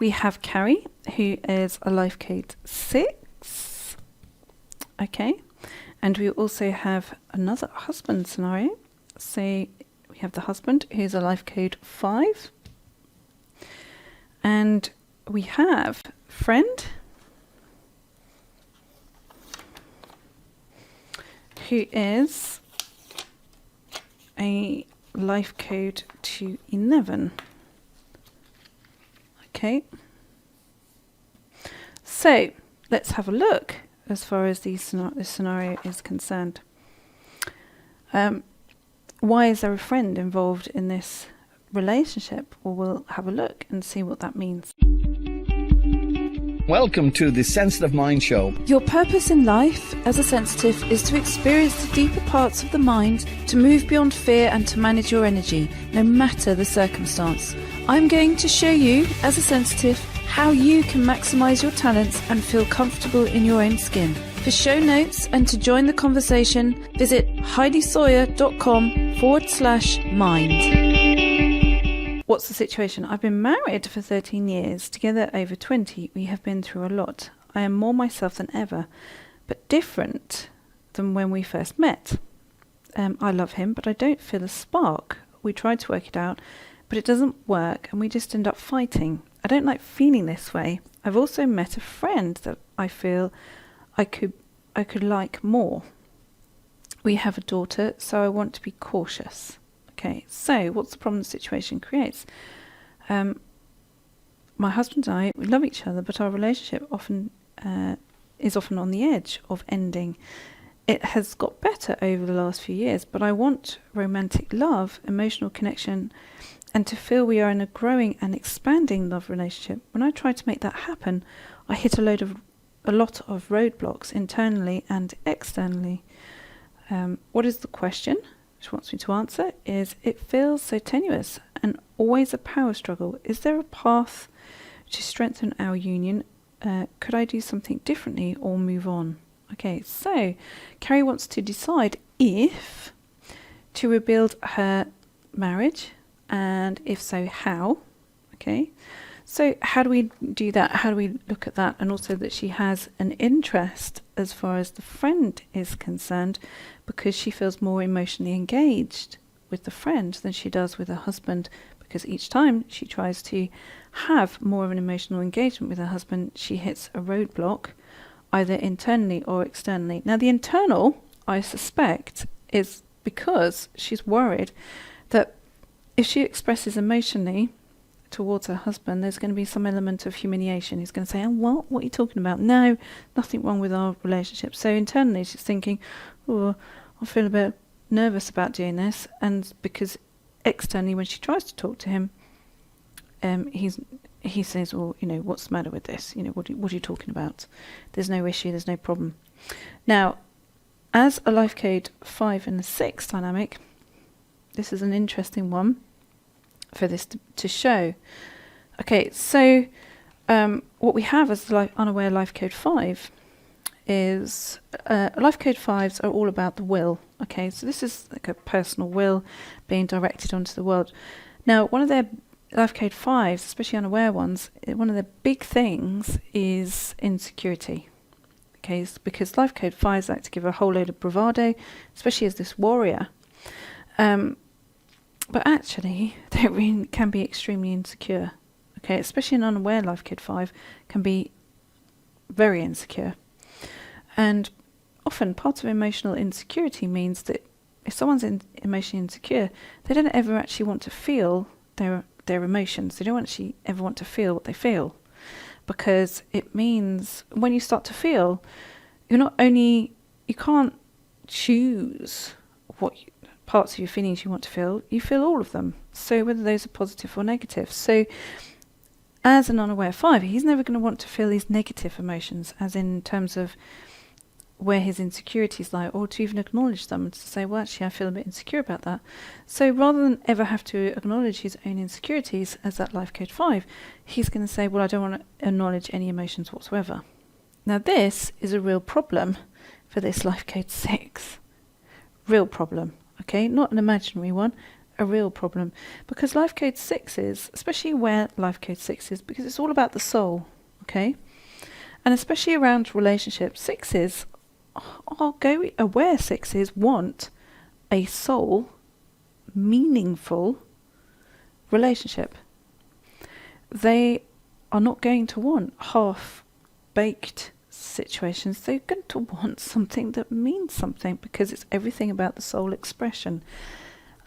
we have Carrie, who is a life code 6. Okay. And we also have another husband scenario. So we have the husband, who's a life code 5. And we have friend, who is a life code 211. Okay. So let's have a look as far as this scenario is concerned. Why is there a friend involved in this relationship? Well, we'll have a look and see what that means. Welcome to the Sensitive Mind Show. Your purpose in life as a sensitive is to experience the deeper parts of the mind, to move beyond fear and to manage your energy, no matter the circumstance. I'm going to show you, as a sensitive, how you can maximize your talents and feel comfortable in your own skin. For show notes and to join the conversation, visit heidisawyer.com/mind. What's the situation? I've been married for 13 years, together over 20. We have been through a lot. I am more myself than ever, but different than when we first met. I love him, but I don't feel a spark. We tried to work it out, but it doesn't work, and we just end up fighting. I don't like feeling this way. I've also met a friend that I feel I could like more. We have a daughter, so I want to be cautious. Okay, so what's the problem the situation creates? My husband and I, we love each other, but our relationship is often on the edge of ending. It has got better over the last few years, but I want romantic love, emotional connection, and to feel we are in a growing and expanding love relationship. When I try to make that happen, I hit a lot of roadblocks internally and externally. What is the question she wants me to answer is, it feels so tenuous and always a power struggle. Is there a path to strengthen our union? Could I do something differently or move on? Okay, so Carrie wants to decide if to rebuild her marriage, and if so, how. Okay, so how do we do that? How do we look at that? And also that she has an interest as far as the friend is concerned, because she feels more emotionally engaged with the friend than she does with her husband, because each time she tries to have more of an emotional engagement with her husband, she hits a roadblock, either internally or externally. Now, the internal, I suspect, is because she's worried that if she expresses emotionally towards her husband, there's going to be some element of humiliation. He's going to say, "Oh, what are you talking about?" No, nothing wrong with our relationship. So internally she's thinking, "Oh, I feel a bit nervous about doing this." And because externally, when she tries to talk to him, he says, "Well, what's the matter with this? What are you talking about? There's no issue, there's no problem." Now, as a life code 5 and a 6 dynamic, this is an interesting one for this to show. Okay, so what we have as unaware life code 5 is life code 5s are all about the will. Okay, so this is like a personal will being directed onto the world. Now, one of their life code 5s, especially unaware ones, one of the big things is insecurity. Okay, it's because life code 5s like to give a whole load of bravado, especially as this warrior. But actually, they really can be extremely insecure. Okay, especially an unaware life code 5 can be very insecure. And often part of emotional insecurity means that if someone's emotionally insecure, they don't ever actually want to feel their emotions. They don't actually ever want to feel what they feel, because it means when you start to feel, you can't choose what parts of your feelings you want to feel. You feel all of them. So whether those are positive or negative. So as an unaware 5, he's never going to want to feel these negative emotions, as in terms of where his insecurities lie, or to even acknowledge them and to say, well, actually, I feel a bit insecure about that. So rather than ever have to acknowledge his own insecurities as that life code 5, he's going to say, well, I don't want to acknowledge any emotions whatsoever. Now, this is a real problem for this life code 6. Real problem, okay? Not an imaginary one, a real problem, because life code 6s, especially aware life code 6s, because it's all about the soul, okay? And especially around relationships, 6s are aware 6s want a soul, meaningful relationship. They are not going to want half-baked situations. They're going to want something that means something, because it's everything about the soul expression.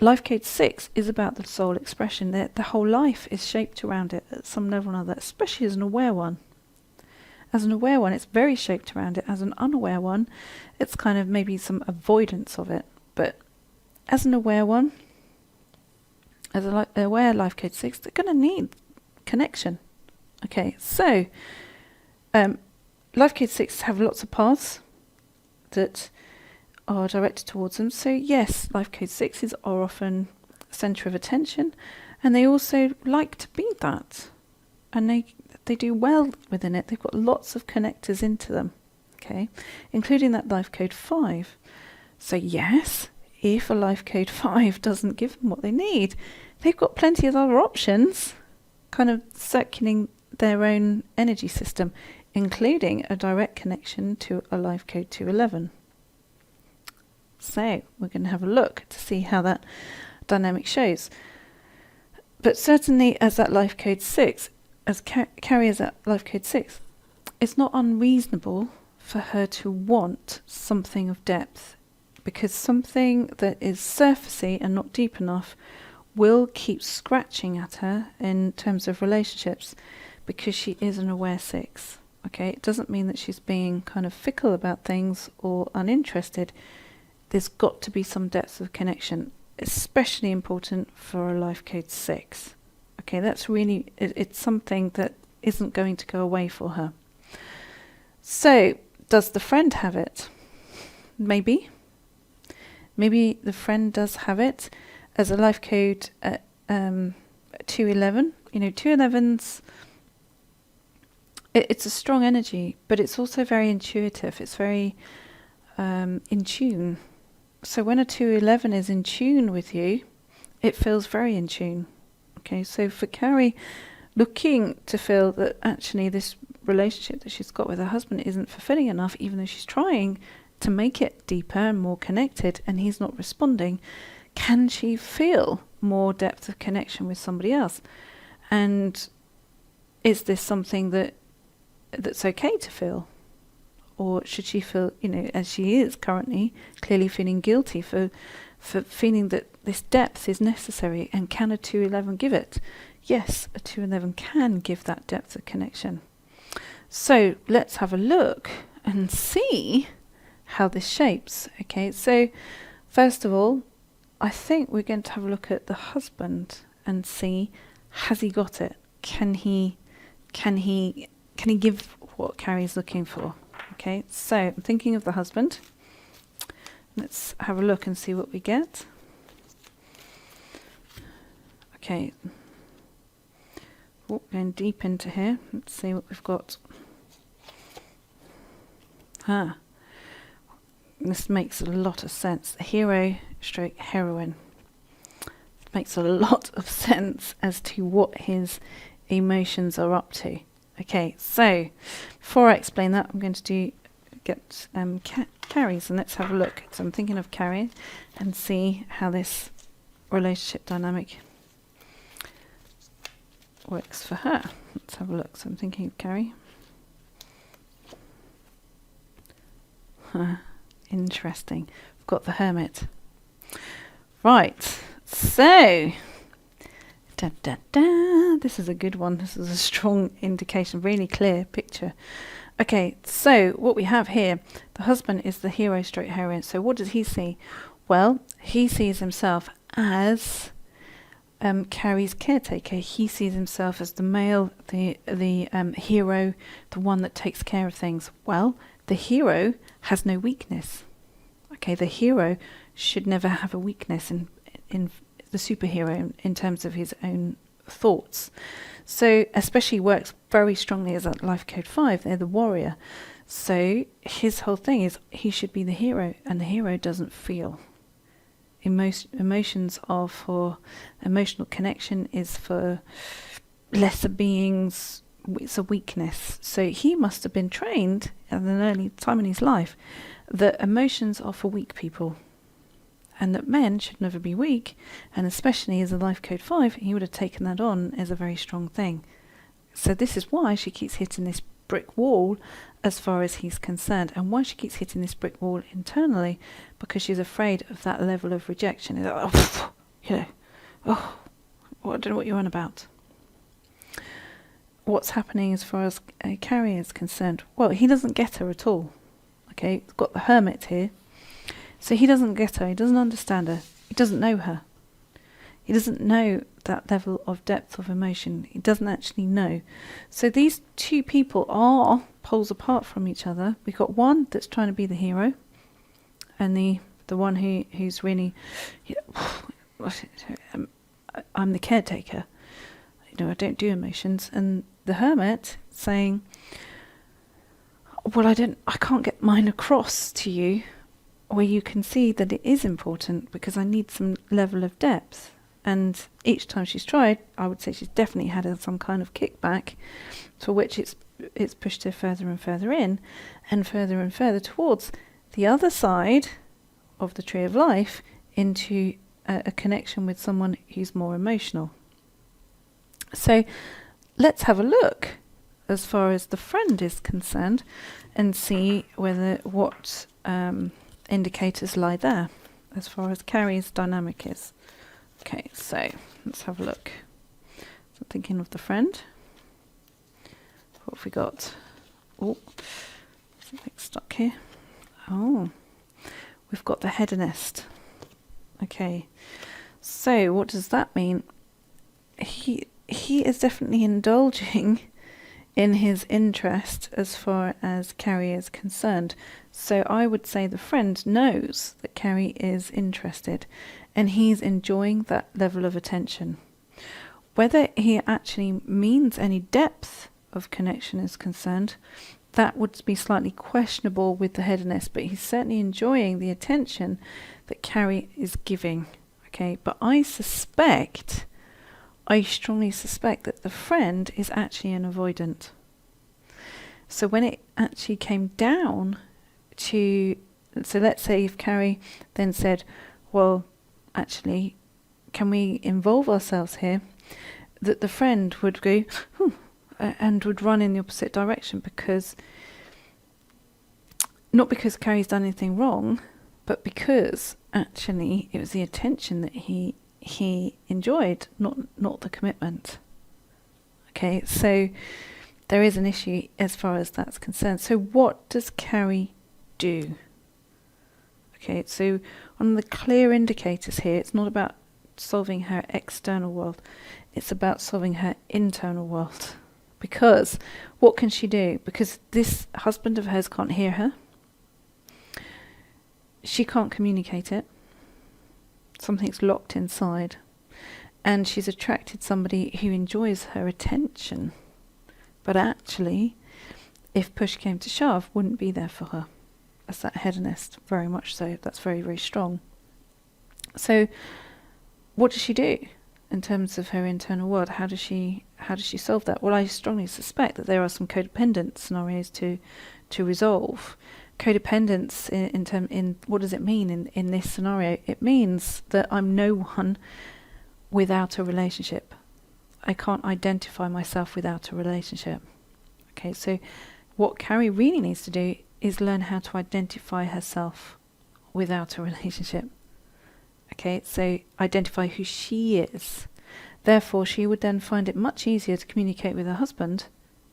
Life code 6 is about the soul expression. The whole life is shaped around it at some level or another, especially as an aware one. As an aware one, it's very shaped around it. As an unaware one, it's kind of maybe some avoidance of it. But as an aware one, as an aware life code 6, they're going to need connection. Okay, so life code 6 have lots of paths that are directed towards them. So yes, life code 6s are often centre of attention, and they also like to be that, and they do well within it. They've got lots of connectors into them, okay, including that life code 5. So yes, if a life code 5 doesn't give them what they need, they've got plenty of other options kind of circulating their own energy system, including a direct connection to a life code 211. So we're going to have a look to see how that dynamic shows. But certainly as that life code 6, as Carrie is at life code 6, it's not unreasonable for her to want something of depth, because something that is surfacey and not deep enough will keep scratching at her in terms of relationships, because she is an aware 6. Okay, it doesn't mean that she's being kind of fickle about things or uninterested. There's got to be some depth of connection, especially important for a life code 6. Okay, that's really, it's something that isn't going to go away for her. So, does the friend have it? Maybe. Maybe the friend does have it as a life code 211. You know, 211s, it's a strong energy, but it's also very intuitive. It's very in tune. So when a 211 is in tune with you, it feels very in tune. Okay, so for Carrie, looking to feel that actually this relationship that she's got with her husband isn't fulfilling enough, even though she's trying to make it deeper and more connected, and he's not responding, can she feel more depth of connection with somebody else? And is this something that's okay to feel? Or should she feel, you know, as she is currently, clearly feeling guilty for feeling that this depth is necessary? And can a 211 give it? Yes, a 211 can give that depth of connection. So let's have a look and see how this shapes. Okay, so first of all, I think we're going to have a look at the husband and see, has he got it? Can he give what Carrie's looking for? Okay, so I'm thinking of the husband. Let's have a look and see what we get. Okay, going deep into here. Let's see what we've got. This makes a lot of sense. The hero stroke heroine. It makes a lot of sense as to what his emotions are up to. Okay, so before I explain that, I'm going to get Carrie's, and let's have a look. So I'm thinking of Carrie and see how this relationship dynamic works for her. Let's have a look. So I'm thinking of Carrie. Interesting. I've got the Hermit. Right, so this is a good one. This is a strong indication, really clear picture. Okay, so what we have here, the husband is the hero stroke heroine. So what does he see? Well, he sees himself as Carrie's caretaker. He sees himself as the male, the hero, the one that takes care of things. Well, the hero has no weakness. Okay, the hero should never have a weakness in the superhero in terms of his own thoughts. So especially works very strongly as a life code 5. They're the warrior. So his whole thing is he should be the hero, and the hero doesn't feel. Emotions are for emotional connection, is for lesser beings. It's a weakness. So he must have been trained at an early time in his life that emotions are for weak people, and that men should never be weak, and especially as a life code 5, he would have taken that on as a very strong thing. So this is why she keeps hitting this brick wall as far as he's concerned, and why she keeps hitting this brick wall internally, because she's afraid of that level of rejection. It's like, oh, I don't know what you're on about. What's happening as far as Carrie is concerned? Well, he doesn't get her at all. Okay, he's got the hermit here. So he doesn't get her, he doesn't understand her, he doesn't know her. He doesn't know that level of depth of emotion. He doesn't actually know. So these two people are poles apart from each other. We've got one that's trying to be the hero, and the one who's really, I'm the caretaker. I don't do emotions. And the hermit saying, well, I can't get mine across to you, where you can see that it is important, because I need some level of depth. And each time she's tried, I would say she's definitely had some kind of kickback, for which it's pushed her further and further in, and further towards the other side of the tree of life, into a connection with someone who's more emotional. So let's have a look as far as the friend is concerned, and see what indicators lie there as far as Carrie's dynamic is. Okay, so let's have a look. So I'm thinking of the friend. What have we got? Oh, something stuck here. Oh, we've got the hedonist. Okay, so what does that mean? He is definitely indulging in his interest as far as Carrie is concerned. So I would say the friend knows that Carrie is interested, and he's enjoying that level of attention. Whether he actually means any depth of connection is concerned, that would be slightly questionable with the hedonist, but he's certainly enjoying the attention that Carrie is giving. Okay, but I strongly suspect that the friend is actually an avoidant. So when it actually came down to, so let's say if Carrie then said, well, actually, can we involve ourselves here? That the friend would go, and would run in the opposite direction, because, not because Carrie's done anything wrong, but because actually it was the attention that he enjoyed, not the commitment. Okay, so there is an issue as far as that's concerned. So what does Carrie do? Okay, so on the clear indicators here, it's not about solving her external world, it's about solving her internal world. Because what can she do? Because this husband of hers can't hear her, she can't communicate it, something's locked inside, and she's attracted somebody who enjoys her attention, but actually, if push came to shove, wouldn't be there for her. That's that hedonist, very much so. That's very, very strong. So what does she do in terms of her internal world? How does she solve that? Well, I strongly suspect that there are some codependent scenarios to resolve. Codependence in what does it mean in this scenario? It means that I'm no one without a relationship. I can't identify myself without a relationship. Okay, so what Carrie really needs to do is learn how to identify herself without a relationship. Okay, so identify who she is. Therefore, she would then find it much easier to communicate with her husband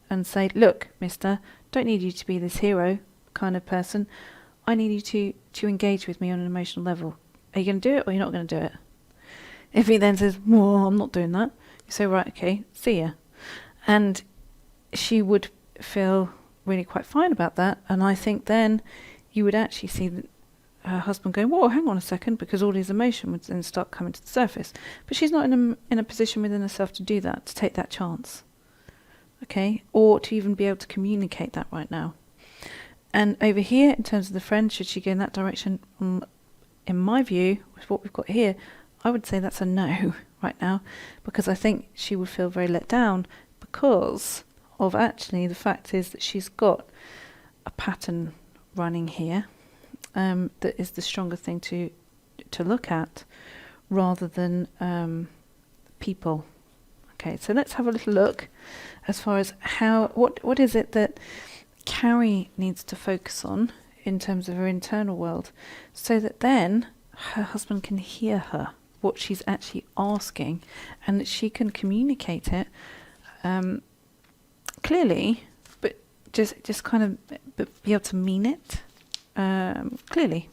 and say, look, mister, don't need you to be this hero kind of person. I need you to engage with me on an emotional level. Are you going to do it, or you're not going to do it? If he then says, well, I'm not doing that, you say, right, okay, see ya. And she would feel really quite fine about that, and I think then you would actually see her husband going, whoa, hang on a second, because all his emotion would then start coming to the surface. But she's not in a position within herself to do that, to take that chance, okay, or to even be able to communicate that right now. And over here, in terms of the friend, should she go in that direction? in my view, with what we've got here, I would say that's a no right now, because I think she would feel very let down because of actually the fact is that she's got a pattern running here that is the stronger thing to look at rather than people. Okay, so let's have a little look as far as what is it that Carrie needs to focus on in terms of her internal world, so that then her husband can hear her, what she's actually asking, and that she can communicate it clearly, but just kind of be able to mean it clearly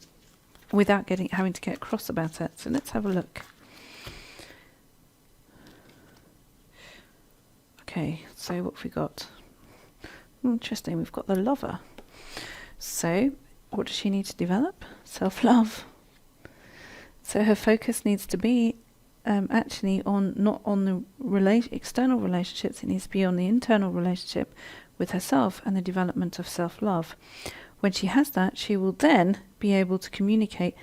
without having to get cross about it. So let's have a look. Okay, so what have we got? Interesting, we've got the lover. So what does she need to develop? Self-love. So her focus needs to be actually not on the external relationships, it needs to be on the internal relationship with herself and the development of self-love. When she has that, she will then be able to communicate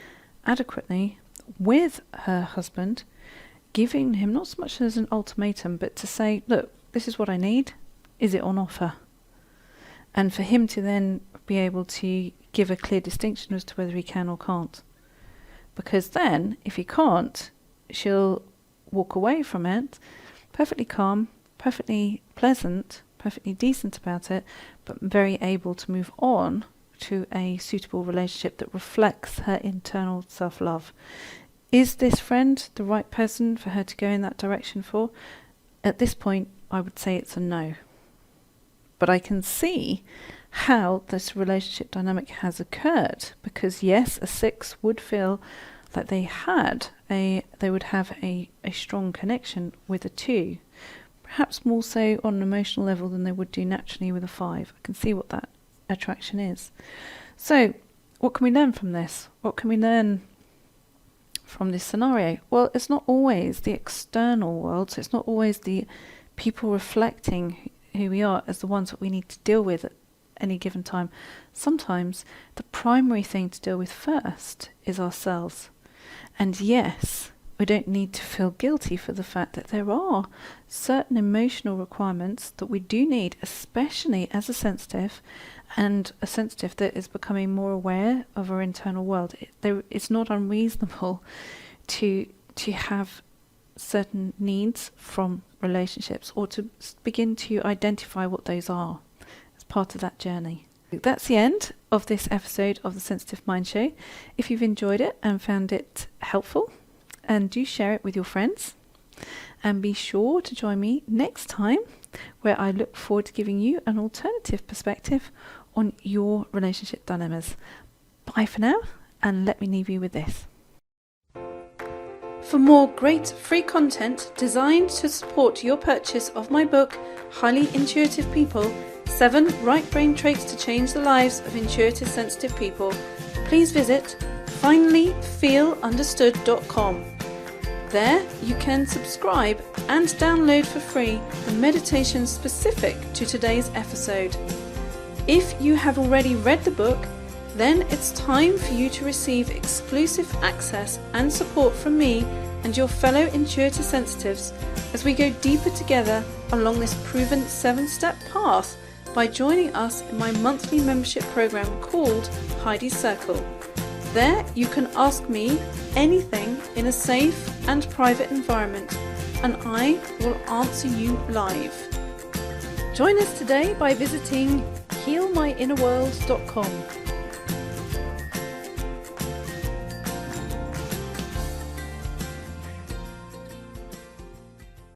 adequately with her husband, giving him not so much as an ultimatum, but to say, look, this is what I need, is it on offer? And for him to then be able to give a clear distinction as to whether he can or can't. Because then, if he can't, she'll walk away from it, perfectly calm, perfectly pleasant, perfectly decent about it, but very able to move on to a suitable relationship that reflects her internal self-love. Is this friend the right person for her to go in that direction for? At this point, I would say it's a no. But I can see how this relationship dynamic has occurred, because yes, a 6 would feel like they would have a strong connection with a 2, perhaps more so on an emotional level than they would do naturally with a 5. I can see what that attraction is. So what can we learn from this? What can we learn from this scenario? Well, it's not always the external world, so it's not always the people reflecting who we are as the ones that we need to deal with at any given time. Sometimes the primary thing to deal with first is ourselves. And yes, we don't need to feel guilty for the fact that there are certain emotional requirements that we do need, especially as a sensitive, and a sensitive that is becoming more aware of our internal world. It's not unreasonable to have certain needs from relationships, or to begin to identify what those are as part of that journey. That's the end of this episode of the Sensitive Mind Show. If you've enjoyed it and found it helpful, and do share it with your friends, and be sure to join me next time, where I look forward to giving you an alternative perspective on your relationship dilemmas. Bye for now, and let me leave you with this. For more great free content designed to support your purchase of my book, Highly Intuitive People, 7 Right Brain Traits to Change the Lives of Intuitive Sensitive People, please visit finallyfeelunderstood.com. There you can subscribe and download for free the meditation specific to today's episode. If you have already read the book, then it's time for you to receive exclusive access and support from me and your fellow intuitive sensitives as we go deeper together along this proven 7-step path by joining us in my monthly membership program called Heidi's Circle. There you can ask me anything in a safe and private environment, and I will answer you live. Join us today by visiting healmyinnerworld.com.